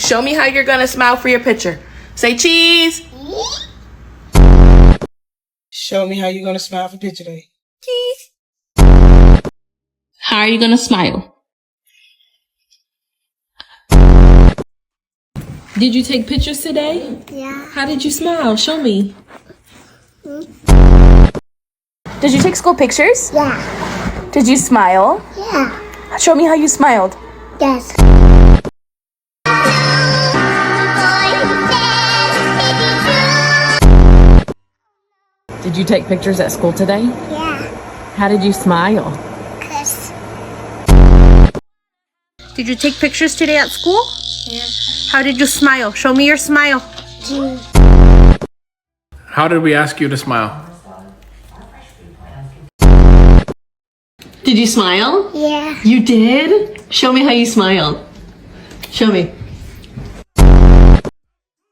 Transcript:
show me how you're gonna smile for your picture. Say cheese. Show me how you're gonna smile for picture day. Cheese. How are you gonna smile? Did you take pictures today? Yeah. How did you smile? Show me. Did you take school pictures? Yeah. Did you smile? Yeah. Show me how you smiled. Yes. Did you take pictures at school today? Yeah. How did you smile? Cause. Did you take pictures today at school? Yeah. How did you smile? Show me your smile. How did we ask you to smile? Did you smile? Yeah. You did? Show me how you smiled. Show me.